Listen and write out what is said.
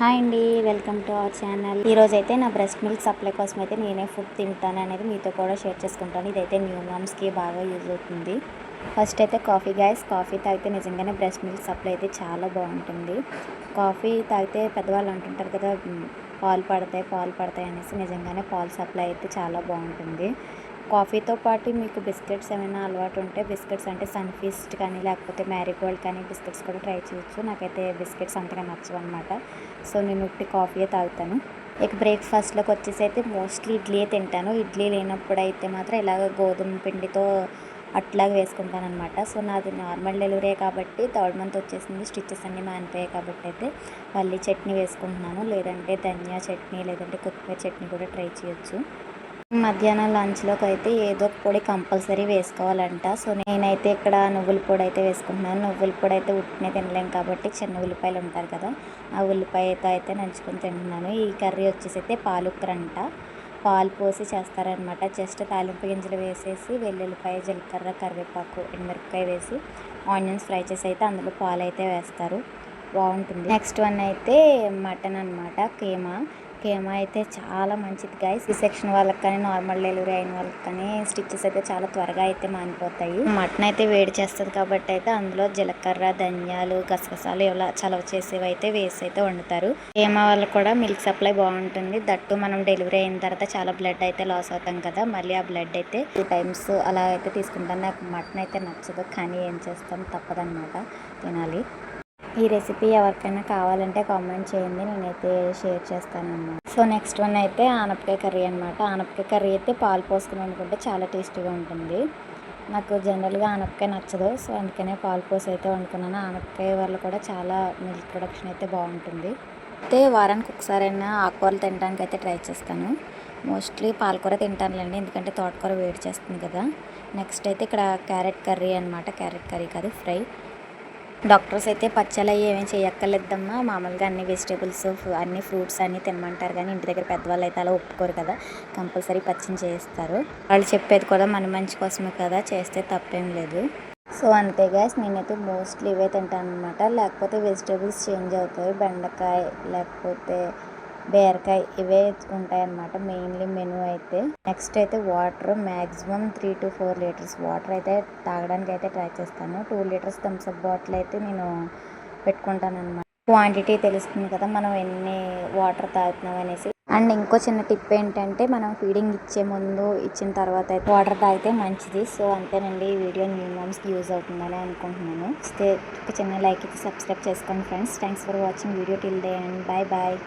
Hi అండి, welcome to our channel. ఈరోజు అయితే నా బ్రెస్ట్ మిల్క్ సప్లై కోసం అయితే నేనే ఫుడ్ తింటాను అనేది మీతో కూడా షేర్ చేసుకుంటాను. ఇదైతే న్యూ మామ్స్కి బాగా యూజ్ అవుతుంది. ఫస్ట్ అయితే కాఫీ గ్యాస్. కాఫీ తాగితే నిజంగానే బ్రెస్ట్ మిల్క్ సప్లై అయితే చాలా బాగుంటుంది. కాఫీ తాగితే పెద్దవాళ్ళు అంటుంటారు కదా, పాలు పడతాయి అనేసి. నిజంగానే పాలు సప్లై అయితే చాలా బాగుంటుంది. కాఫీతో పాటు మీకు బిస్కెట్స్ ఏమైనా అలవాటు ఉంటే బిస్కెట్స్ అంటే సన్ఫీస్ట్ కానీ లేకపోతే మ్యారీగోల్డ్ కానీ బిస్కెట్స్ కూడా ట్రై చేయొచ్చు. నాకైతే బిస్కెట్స్ అంతగా నచ్చవు అనమాట. సో నేను ఉట్టి కాఫీయే తాగుతాను. ఇక బ్రేక్ఫాస్ట్లోకి వచ్చేసి అయితే మోస్ట్లీ ఇడ్లీయే తింటాను. ఇడ్లీ లేనప్పుడు అయితే మాత్రం ఇలాగ గోధుమ పిండితో అట్లాగా వేసుకుంటాను అనమాట. సో నాది నార్మల్ డెలివరీ కాబట్టి 3rd మంత్ వచ్చేసింది. స్టిచెస్ అన్నీ మానిపోయాయి కాబట్టి అయితే పల్లి చట్నీ వేసుకుంటున్నాను. లేదంటే ధనియా చట్నీ లేదంటే కొత్తిమీర చట్నీ కూడా ట్రై చేయొచ్చు. మధ్యాహ్నం లంచ్లోకి అయితే ఏదో ఒక పొడి కంపల్సరీ వేసుకోవాలంట. సో నేనైతే ఇక్కడ నువ్వుల పొడి అయితే వేసుకుంటున్నాను. నువ్వుల పొడి అయితే ఉట్టినే తినలేం కాబట్టి చిన్న ఉల్లిపాయలు ఉంటారు కదా, ఆ ఉల్లిపాయతో అయితే నంచుకొని తింటున్నాను. ఈ కర్రీ వచ్చేసి అయితే పాలుకరంట. పాలు పోసి చేస్తారనమాట. జస్ట్ తాలింపు గింజలు వేసేసి వెల్లుల్లిపాయ, జీలకర్ర, కరివేపాకు, ఎండుమిరపకాయ వేసి ఆనియన్స్ ఫ్రై చేసి అయితే అందులో పాలు అయితే వేస్తారు. బాగుంటుంది. నెక్స్ట్ వన్ అయితే మటన్ అనమాట. కేమా అయితే చాలా మంచిది గైస్. ఈ సెక్షన్ వాళ్ళకి కానీ నార్మల్ డెలివరీ అయిన వాళ్ళకి కానీ స్టిచెస్ అయితే చాలా త్వరగా అయితే మానిపోతాయి. మటన్ అయితే వేడి చేస్తుంది కాబట్టి అయితే అందులో జీలకర్ర, ధనియాలు, గసగసాలు ఇలా చలవ చేసేవి అయితే వేసి అయితే వండుతారు. కేమా వాళ్ళకి కూడా మిల్క్ సప్లై బాగుంటుంది. దట్టు మనం డెలివరీ అయిన తర్వాత చాలా బ్లడ్ అయితే లాస్ అవుతాం కదా, మళ్ళీ ఆ బ్లడ్ అయితే 2 times అలా అయితే తీసుకుంటాను. నాకు మటన్ అయితే నచ్చదు, కానీ ఏం చేస్తాం, తప్పదనమాట, తినాలి. ఈ రెసిపీ ఎవరికైనా కావాలంటే కామెంట్ చేయండి, నేనైతే షేర్ చేస్తానన్నమాట. సో నెక్స్ట్ వన్ అయితే ఆనపకాయ కర్రీ అనమాట. ఆనపకాయ కర్రీ అయితే పాలు పోసుకుని వండుకుంటే చాలా టేస్టీగా ఉంటుంది. నాకు జనరల్గా ఆనపకాయ నచ్చదు, సో అందుకనే పాలు పోసి అయితే వండుకున్నాను. ఆనపకాయ వల్ల కూడా చాలా మిల్క్ ప్రొడక్షన్ అయితే బాగుంటుంది. అయితే వారానికి ఒకసారైనా ఆకుకూరలు తినడానికి అయితే ట్రై చేస్తాను. మోస్ట్లీ పాలకూర తింటానులేండి, ఎందుకంటే తోటకూర వేడి చేస్తుంది కదా. నెక్స్ట్ అయితే ఇక్కడ క్యారెట్ కర్రీ అనమాట. క్యారెట్ కర్రీ కాదు, ఫ్రై. డాక్టర్స్ అయితే పచ్చళ్ళు ఏమేమి చేయక్కర్లేదమ్మా, మామూలుగా అన్ని వెజిటేబుల్స్, అన్ని ఫ్రూట్స్ అన్నీ తినమంటారు, కానీ ఇంటి దగ్గర పెద్దవాళ్ళు అయితే అలా ఒప్పుకోరు కదా, కంపల్సరీ పచ్చని చేస్తారు. వాళ్ళు చెప్పేది కూడా మన మంచి కోసమే కదా, చేస్తే తప్పేం లేదు. సో అంతే గ్యాస్, నేనైతే మోస్ట్లీ ఇవే తింటాను అనమాట. లేకపోతే వెజిటేబుల్స్ చేంజ్ అవుతాయి. బెండకాయ లేకపోతే బీరకాయ ఇవే ఉంటాయన్నమాట మెయిన్లీ మెనూ అయితే. నెక్స్ట్ అయితే water maximum 3 to 4 litres water అయితే తాగడానికి అయితే ట్రై చేస్తాను. 2 లీటర్స్ థమ్స్అప్ బాటిల్ అయితే నేను పెట్టుకుంటాను అనమాట. క్వాంటిటీ తెలుస్తుంది కదా మనం ఎన్ని వాటర్ తాగుతున్నాం అనేసి. అండ్ ఇంకో చిన్న టిప్ ఏంటంటే, మనం ఫీడింగ్ ఇచ్చే ముందు ఇచ్చిన తర్వాత అయితే వాటర్ తాగితే మంచిది. సో అంతేనండి, ఈ వీడియో న్యూ మామ్స్కి యూజ్ అవుతుందని అనుకుంటున్నాను. ఒక చిన్న లైక్ ఇచ్చి సబ్స్క్రైబ్ చేసుకోండి friends. Thanks for watching video till day and bye.